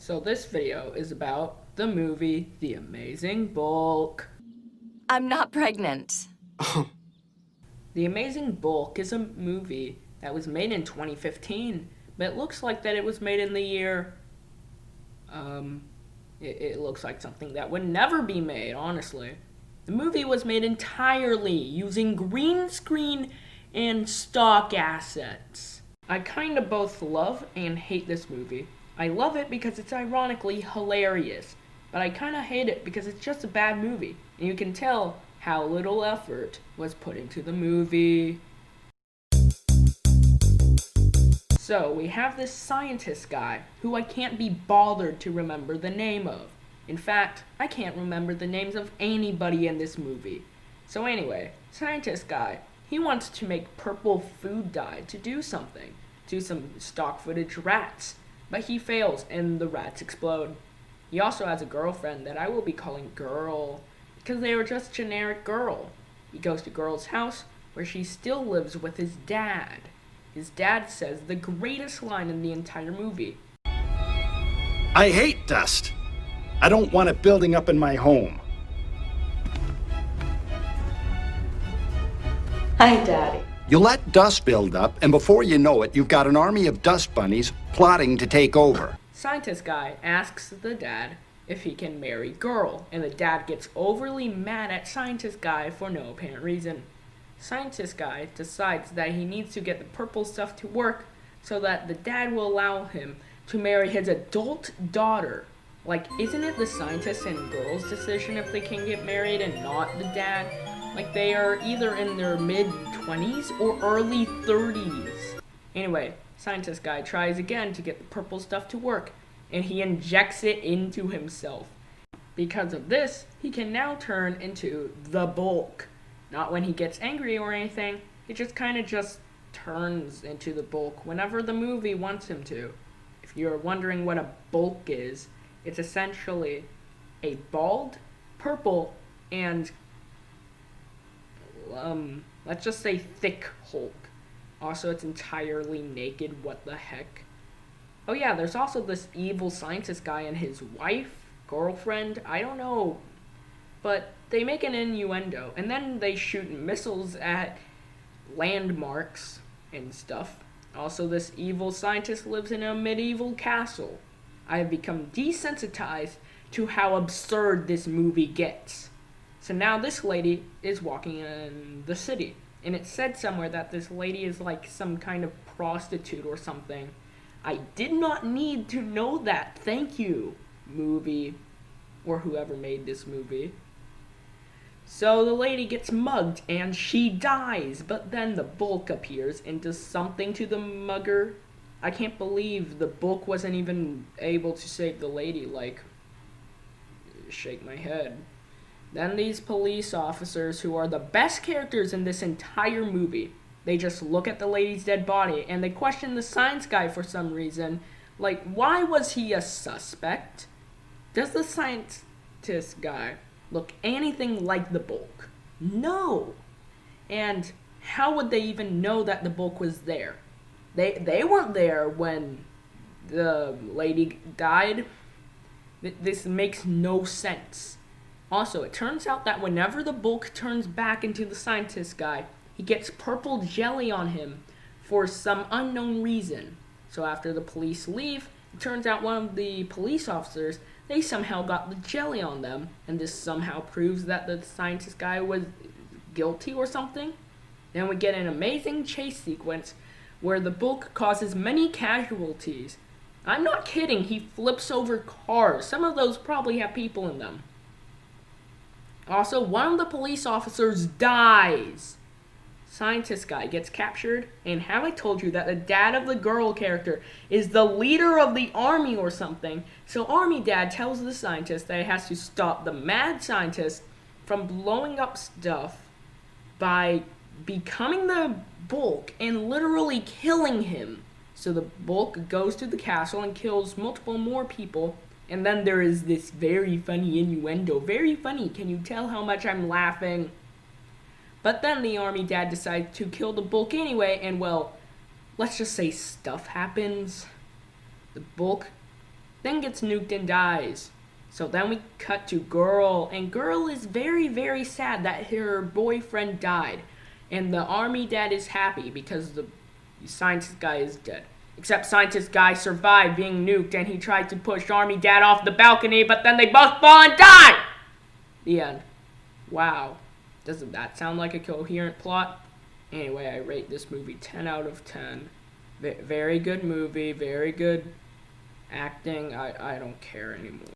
So this video is about the movie The Amazing Bulk. I'm not pregnant. The Amazing Bulk is a movie that was made in 2015, but it looks like that it was made in the year, um, it looks like something that would never be made, honestly. The movie was made entirely using green screen and stock assets. I kind of both love and hate this movie. I love it because it's ironically hilarious, but I kind of hate it because it's just a bad movie, and you can tell how little effort was put into the movie. So, we have this scientist guy who I can't be bothered to remember the name of. In fact, I can't remember the names of anybody in this movie. So anyway, scientist guy, he wants to make purple food dye to do something, to some stock footage rats, but he fails and the rats explode. He also has a girlfriend that I will be calling Girl, because they are just generic Girl. He goes to Girl's house, where she still lives with his dad. His dad says the greatest line in the entire movie. I hate dust. I don't want it building up in my home. Hi, Daddy. You let dust build up, and before you know it, you've got an army of dust bunnies plotting to take over. Scientist guy asks the dad if he can marry Girl, and the dad gets overly mad at scientist guy for no apparent reason. Scientist guy decides that he needs to get the purple stuff to work so that the dad will allow him to marry his adult daughter. Like, isn't it the scientist and Girl's decision if they can get married and not the dad? Like, they are either in their mid-20s or early 30s. Anyway, scientist guy tries again to get the purple stuff to work, and he injects it into himself. Because of this, he can now turn into the Bulk. Not when he gets angry or anything, he just kind of just turns into the Bulk whenever the movie wants him to. If you're wondering what a Bulk is, it's essentially a bald, purple, and let's just say thick Hulk. Also, it's entirely naked, what the heck. Oh yeah, there's also this evil scientist guy and his wife, girlfriend, I don't know. But they make an innuendo, and then they shoot missiles at landmarks and stuff. Also, this evil scientist lives in a medieval castle. I have become desensitized to how absurd this movie gets. So now this lady is walking in the city, and it said somewhere that this lady is like some kind of prostitute or something. I did not need to know that. Thank you, movie, or whoever made this movie. So the lady gets mugged and she dies, but then the Bulk appears and does something to the mugger. I can't believe the Bulk wasn't even able to save the lady, like, shake my head. Then these police officers, who are the best characters in this entire movie, they just look at the lady's dead body and they question the science guy for some reason. Like, why was he a suspect? Does the scientist guy look anything like the Bulk? No. And how would they even know that the Bulk was there? They weren't there when the lady died. This makes no sense. Also, it turns out that whenever the Bulk turns back into the scientist guy, he gets purple jelly on him for some unknown reason. So after the police leave, it turns out one of the police officers, they somehow got the jelly on them, and this somehow proves that the scientist guy was guilty or something. Then we get an amazing chase sequence where the Bulk causes many casualties. I'm not kidding, he flips over cars. Some of those probably have people in them. Also, one of the police officers dies. Scientist guy gets captured, and have I told you that the dad of the Girl character is the leader of the army or something? So army dad tells the scientist that he has to stop the mad scientist from blowing up stuff by becoming the Bulk and literally killing him. So the Bulk goes to the castle and kills multiple more people, and then there is this very funny innuendo. Very funny, can you tell how much I'm laughing? But then the army dad decides to kill the Bulk anyway, and well, let's just say stuff happens. The Bulk then gets nuked and dies. So then we cut to Girl, and Girl is very, very sad that her boyfriend died. And the army dad is happy because the scientist guy is dead. Except scientist guy survived being nuked, and he tried to push army dad off the balcony, but then they both fall and die! The end. Wow. Doesn't that sound like a coherent plot? Anyway, I rate this movie 10 out of 10. Very good movie, very good acting. I don't care anymore.